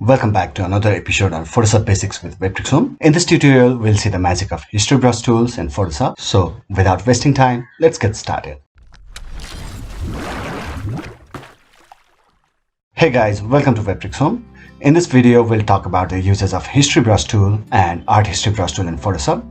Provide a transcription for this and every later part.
Welcome back to another episode on Photoshop Basics with Webtrickshome. In this tutorial, we'll see the magic of history brush tools in Photoshop. So, without wasting time, let's get started. Hey guys, welcome to Webtrickshome. In this video, we'll talk about the uses of history brush tool and art history brush tool in Photoshop.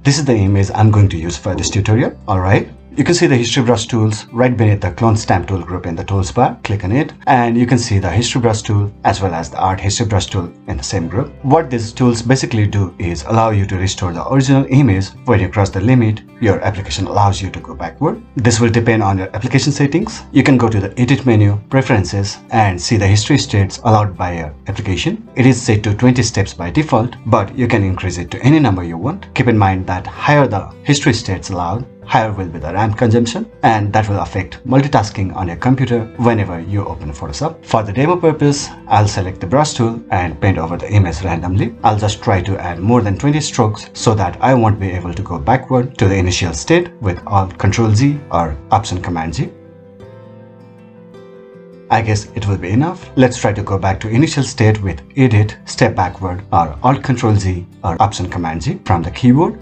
This is the image I'm going to use for this tutorial, alright? You can see the history brush tools right beneath the clone stamp tool group in the tools bar. Click on it and you can see the history brush tool as well as the art history brush tool in the same group. What these tools basically do is allow you to restore the original image. When you cross the limit, your application allows you to go backward. This will depend on your application settings. You can go to the edit menu, preferences, and see the history states allowed by your application. It is set to 20 steps by default, but you can increase it to any number you want. Keep in mind that higher the history states allowed, higher will be the RAM consumption, and that will affect multitasking on your computer whenever you open Photoshop. For the demo purpose, I'll select the brush tool and paint over the image randomly. I'll just try to add more than 20 strokes so that I won't be able to go backward to the initial state with Alt Ctrl Z or Option Command G. I guess it will be enough. Let's try to go back to initial state with Edit, Step Backward or Alt Ctrl Z or Option Command G from the keyboard.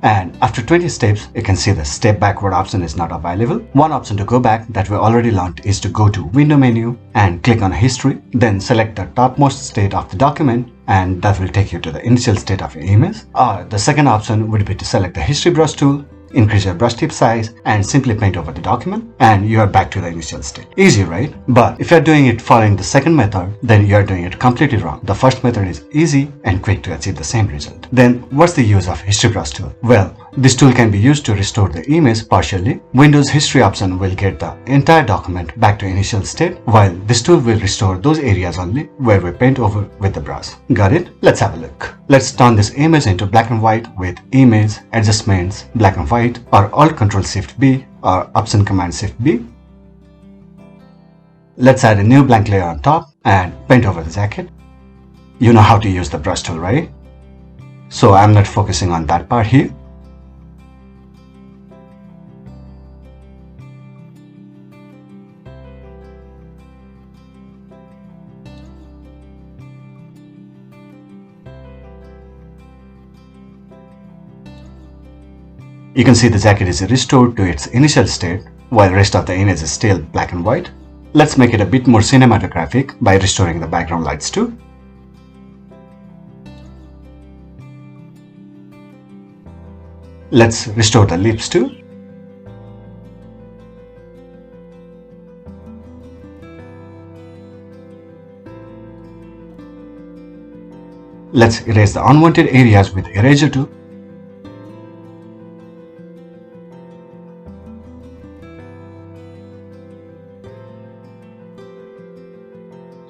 And after 20 steps, you can see the step backward option is not available. One option to go back that we already learned is to go to window menu and click on history, then select the topmost state of the document, and that will take you to the initial state of your image. Or the second option would be to select the history brush tool, increase your brush tip size, and simply paint over the document, and you are back to the initial state. Easy, right? But if you are doing it following the second method, then you are doing it completely wrong. The first method is easy and quick to achieve the same result. Then what's the use of history brush tool? Well, this tool can be used to restore the image partially. Windows history option will get the entire document back to initial state, while this tool will restore those areas only where we paint over with the brush. Got it? Let's have a look. Let's turn this image into black and white with Image, Adjustments, Black and White, or Alt Ctrl Shift B or Option Command Shift B. Let's add a new blank layer on top and paint over the jacket. You know how to use the brush tool, right? So I'm not focusing on that part here. You can see the jacket is restored to its initial state, while the rest of the image is still black and white. Let's make it a bit more cinematographic by restoring the background lights too. Let's restore the lips too. Let's erase the unwanted areas with eraser too.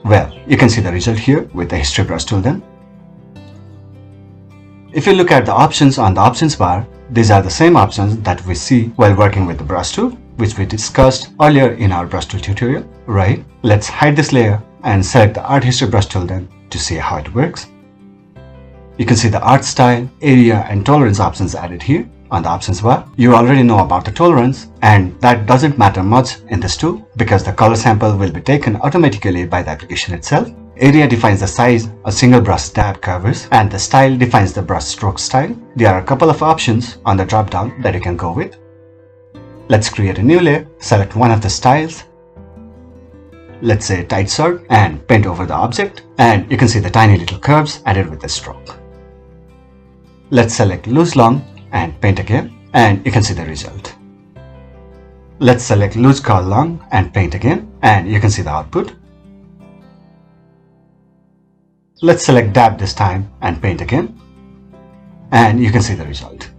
Well, you can see the result here with the history brush tool then. If you look at the options on the options bar, these are the same options that we see while working with the brush tool, which we discussed earlier in our brush tool tutorial, right? Let's hide this layer and select the art history brush tool then to see how it works. You can see the art style, area, and tolerance options added here on the options bar. You already know about the tolerance, and that doesn't matter much in this tool because the color sample will be taken automatically by the application itself. Area defines the size a single brush dab covers, and the style defines the brush stroke style. There are a couple of options on the drop down that you can go with. Let's create a new layer, select one of the styles. Let's say tight sort and paint over the object, and you can see the tiny little curves added with the stroke. Let's select loose long and paint again, and you can see the result. Let's select loose curl long and paint again, and you can see the output. Let's select dab this time and paint again, and you can see the result.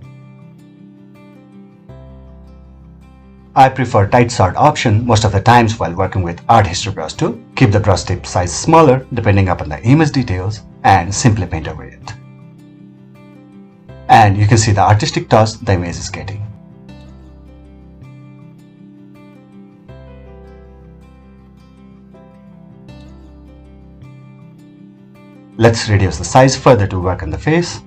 I prefer tight sort option most of the times while working with art history brush tool. Keep the brush tip size smaller depending upon the image details and simply paint over it. And you can see the artistic touch the image is getting. Let's reduce the size further to work on the face.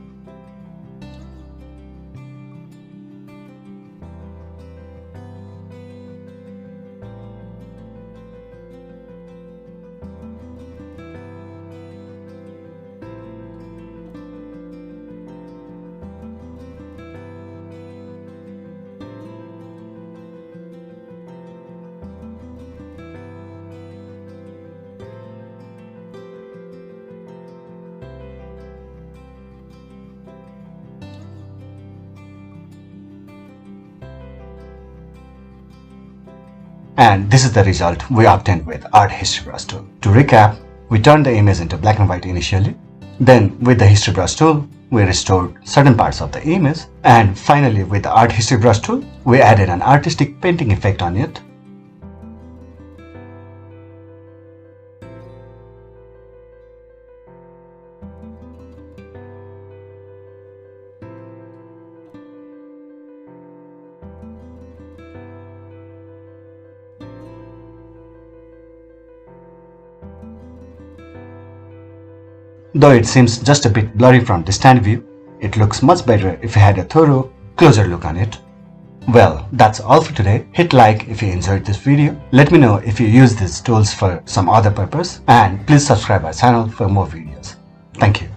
And this is the result we obtained with Art History Brush tool. To recap, we turned the image into black and white initially. Then with the History Brush tool, we restored certain parts of the image. And finally with the Art History Brush tool, we added an artistic painting effect on it. Though it seems just a bit blurry from distant view, it looks much better if you had a thorough, closer look on it. Well, that's all for today. Hit like if you enjoyed this video. Let me know if you use these tools for some other purpose, and please subscribe our channel for more videos. Thank you.